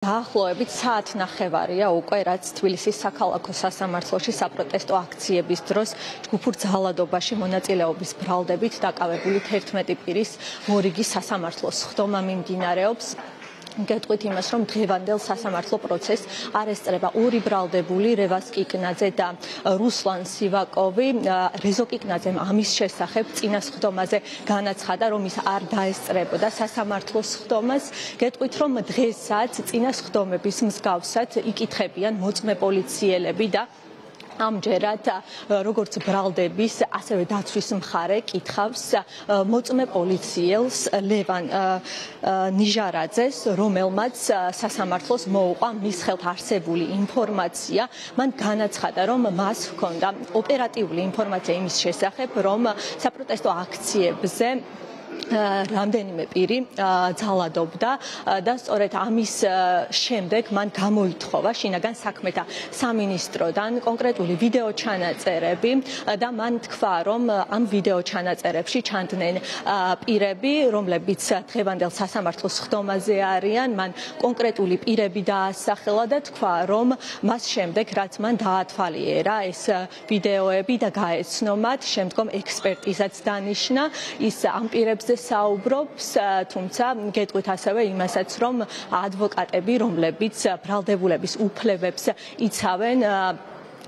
დაახლოებით საათნახევარია უკვე რაც თბილისის საქალაქო სასამართლოში საპროტესტო აქციების დროს ჯგუფურ ძალადობაში მონაწილეობის ბრალდებით დაკავებული 11 პირის მორიგის სასამართლოს ხდომა მიმდინარეობს. Გეტყვით იმას, რომ დღევანდელ სასამართლო პროცესს არ ესწრება ორი ბრალდებული რევას კიკნაძე და რუსლან სივაკოვი. რეზო კიკნაძემ ამის შესახებ წინას ხდომაზე განაცხადა, რომ ის არ დაესწრებოდა სასამართლოს ხდომას. გეტყვით, რომ დღესაც წინას ხდომების მსგავსად იკითხებიან მოწმე პოლიციელები და ამჯერად როგორც ბრალდების, ასევე დაცვის მხარე კითხავს მოწმე პოლიციელს ლევან ნიჟარაძეს, რომელმაც სასამართლოს მოუყვა მის ხელთ არსებული ინფორმაცია. მან განაცხადა, რომ მას ჰქონდა ოპერატიული ინფორმაცია იმის შესახებ, რომ საპროტესტო აქციებზე რამდენიმე პირი ძალადობდა და სწორედ ამის შემდეგ მან გამოითხოვა შინაგან საქმეთა სამინისტროდან კონკრეტული ვიდეო ჩანაწერები და მან თქვა, რომ ამ ვიდეო ჩანაწერებში ჩანდნენ პირები, რომლებიც დღევანდელ სასამართლოს ხდომაზე არიან. მან კონკრეტული პირები დაასახელა და თქვა, რომ მას შემდეგ, რაც მან დაათვალიერა ეს ვიდეოები და გაეცნო მათ, შემდგომ ექსპერტიზაც დანიშნა, ის ამ პირებზე საუბრობს, თუმცა გეტყვით ასევე იმასაც, რომ ადვოკატები, რომლებიც ბრალდებულების უფლებებს იცავენ,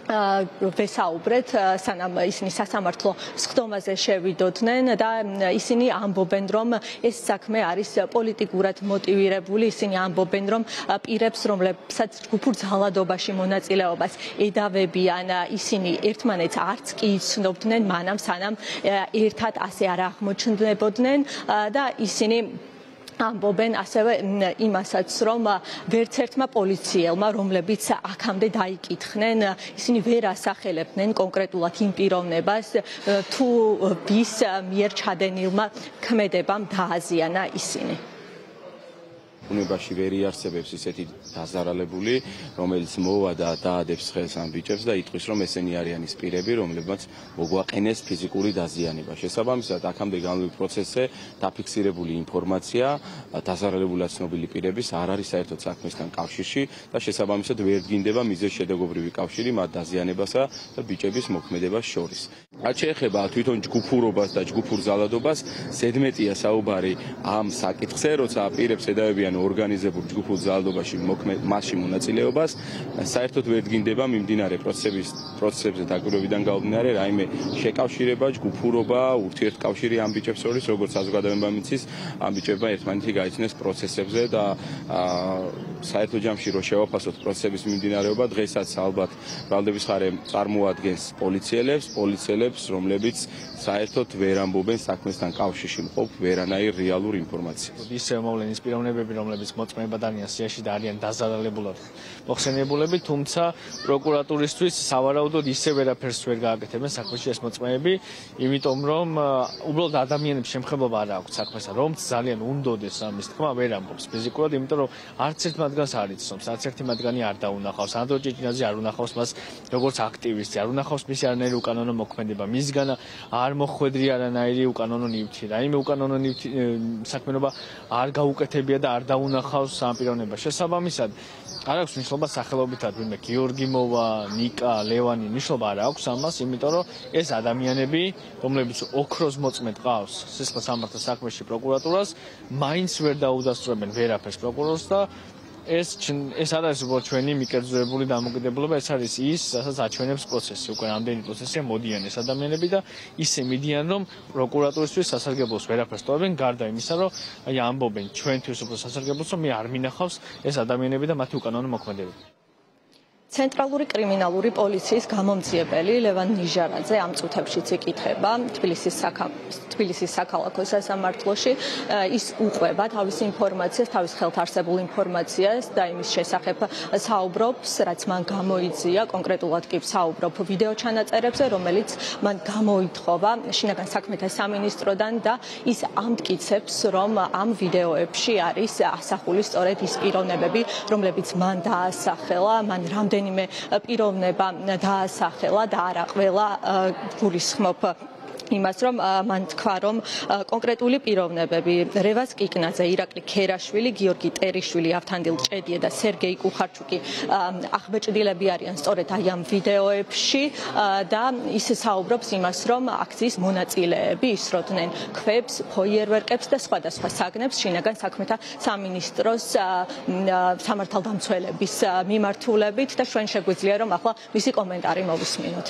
ვესაუბრეთ, სანამ ისინი სასამართლო ხდომაზე შევიდოდნენ და ისინი ამბობენ, რომ ეს საქმე არის პოლიტიკურად მოტივირებული. ისინი ამბობენ, რომ პირებს, რომლებსაც ჯგუფურ ძალადობაში მონაწილეობას ედავებიან, ისინი ერთმანეთს არც კი იცნობდნენ, მანამ სანამ ერთად ასე არ აღმოჩნდებოდნენ და ისინი ამბობენ ასევე იმასაც, რომ ვერც ერთმა პოლიციელმა, რომლებიც აქამდე დაიკითხნენ, ისინი ვერ ასახელებდნენ კონკრეტულად იმ პიროვნებას, თუ ვის მიერ ჩადენილმა ქმედებამ დააზიანა ისინი. უნებაში ვერ იარსებებს ისეთი დაზარალებული, რომელიც მოვა და დაადებს ხელს ამ ბიჭებს და იტყვის, რომ ესენი არიან ის პირები, რომლებმაც მოგვაყენეს ფიზიკური დაზიანება. შესაბამისად, აქამდე განვლილ პროცესზე დაფიქსირებული ინფორმაცია დაზარალებულად ცნობილი პირების არ არის საერთოდ საქმესთან კავშირში და შესაბამისად ვერ დგინდება მიზეზშედეგობრივი კავშირი მათ დაზიანებასა და ბიჭების მოქმედებას შორის. რაც შეეხება თვითონ ჯგუფურობას და ჯგუფურ ძალადობას, ზედმეტია საუბარი ამ საკითხზე, როცა პირებს ედავებიან ორგანიზებულ ჯგუფურ ძალადობაში მასში მონაწილეობას, საერთოდ ვერ დგინდება მიმდინარე პროცესებზე დაკვირვებიდან გამომდინარე რაიმე შეკავშირება, ჯგუფურობა, ურთიერთკავშირი ამ ბიჭებს შორის, როგორც საზოგადოება მიცის, ამ ბიჭებმა ერთმანეთი გაიცნეს პროცესებზე და საერთო ჯამში რო შევაფასოთ პროცესების მიმდინარეობა, დღესაც ალბათ ბრალდების მხარე წარმოადგენს პოლიციელებს, რომლებიც საერთოდ ვერ ამბობენ საქმესთან კავშირში მყოფ ვერანაირ რეალურ ინფორმაციას. ისევ მოვლენის პიროვნებები, რომლებიც მოწმეებად არიან სიაში და არიან დაზარალებულად მოხსენებულები, თუმცა პროკურატურისთვის სავარაუდოდ ისევ ვერაფერს ვერ გააკეთებენ საქმეში ეს მოწმეები, იმიტომ რომ უბრალოდ ადამიანებს შემხებლობა არ აქვს საქმესთან, რომც ძალიან უნდოდეს ამის თქმა ვერ ამბობს ფიზიკურად, იმიტომ რომ არც ერთ მათგანს არ იცნობს, არც ერთი მათგანი არ დაუნახავს, ანდრო ჭეჭინაძე არ უნახავს მას როგორც აქტივისტი, არ უნახავს მისი არანაირი უკანონო მოქმედება, მისგან არ მოხვედრი არანაირი უკანონო ნივთი, რაიმე უკანონო ნივთი საქმიანობა არ გაუკეთებია და არ დაუნახავს ამ პიროვნებას. შესაბამისად, არ აქვს მნიშვნელობა სახელობითად ვინმე გიორგი მოვა, ნიკა, ლევანი, მნიშვნელობა არ აქვს ამას, იმიტომ რომ ეს ადამიანები, რომლებიც ოქროს მოწმედ ყავს სისხლის სამართლის საქმეში პროკურატურას, მაინც ვერ დაუდასტურებენ ვერაფერს პროკურორს და ეს არ არის უბრალოდ ჩვენი მიკერძოებული დამოკიდებულება, ეს არის ის, რასაც აჩვენებს პროცესი. უკვე რამდენი პროცესია მოდიან ეს ადამიანები და ისე მიდიან, რომ პროკურატურისთვის სასარგებლოს ვერაფერს ტოვებენ, გარდა იმისა, რომ ამბობენ ჩვენთვის უფრო სასარგებლოს, რომ მე არ მინახავს ეს ადამიანები და მათი უკანონო მოქმედებები. ცენტრალური კრიმინალური პოლიციის გამომძიებელი ლევან ნიჟარაძე ამ წუთებშიც იკითხება თბილისის საქალაქო სასამართლოში. ის უყვება თავის ინფორმაციას, თავის ხელთ არსებულ ინფორმაციას და იმის შესახებ საუბრობს, რაც მან გამოიძია, კონკრეტულად კი საუბრობ ვიდეო ჩანაწერებზე, რომელიც მან გამოითხოვა შინაგან საქმეთა სამინისტროდან და ის ამტკიცებს, რომ ამ ვიდეოებში არის ასახული სწორედ ის პიროვნებები, რომლებიც მან დაასახელა, მან რამდენიმე პიროვნება დაასახელა და არა ყველა გულისხმობ იმას, რომ მან თქვა, რომ კონკრეტული პიროვნებები რევაზ კიკნაძე, ირაკლი ქერაშვილი, გიორგი ერიშვილი, ავთანდილ ჭედია და სერგეი კუხარჩუკი აღბეჭდილები არიან სწორედ აი ამ ვიდეოებში და ის საუბრობს იმას, რომ აქციის მონაწილეები ისროდნენ ქვებს, ფოიერვერკებს და სხვადასხვა საგნებს შინაგან საქმეთა სამინისტროს სამართალდამცველების მიმართულებით და ჩვენ შეგვიძლია რომ ახლა მისი კომენტარი მოვისმინოთ.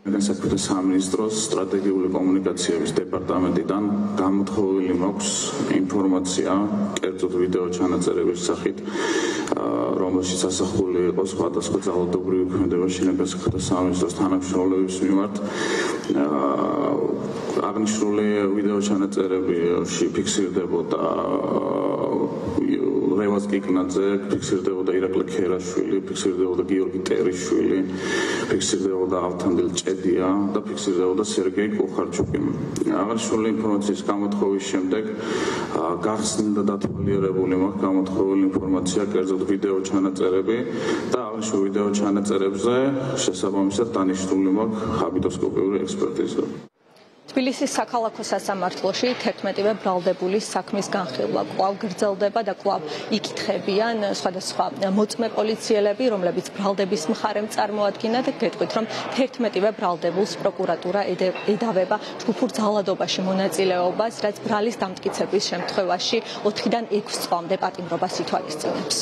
განსაკუთრებით სამინისტროს სტრატეგიული კომუნიკაციების დეპარტამენტიდან გამოთხოვილი მაქვს ინფორმაცია, კერძოდ ვიდეო ჩანაწერების სახით, რომელშიც ასახული იყო სხვადასხვა ძალადობრივი ქმედება შინაგან საქმეთა სამინისტროს თანამშრომლების მიმართ. აღნიშნული ვიდეო ჩანაწერებში ფიქსირდებოდა რევაზ კიკნაძე, ფიქსირდებოდა ირაკლი ქერაშვილი, ფიქსირდებოდა გიორგი ერიშვილი, ფიქსირდებოდა ავთანდილ ჭედია და ფიქსირდებოდა სერგეი კუხარჩუკი. აღნიშნული ინფორმაციის გამოთხოვის შემდეგ გახსნილ და დათვალიერებული მაქვს გამოთხოვილი ინფორმაცია, კერძოდ ვიდეო ჩანაწერები და აღნიშნულ ვიდეო ჩანაწერებზე შესაბამისად დანიშნული მაქვს ჰაბიტოსკოპიური ექსპერტიზა. თბილისის საქალაქო სასამართლოში 11-ვე ბრალდებულის საქმის განხილვა კვლავ გრძელდება და კვლავ იკითხებიან სხვადასხვა მოწმე პოლიციელები, რომლებიც ბრალდების მხარემ წარმოადგენდა და გეტყვით, რომ 11-ვე ბრალდებულს პროკურატურა ედავება ჯგუფურ ძალადობაში მონაწილეობას, რაც ბრალის დამტკიცების შემთხვევაში 4-დან 6 წლამდე პატიმრობას ითვალისწინებს.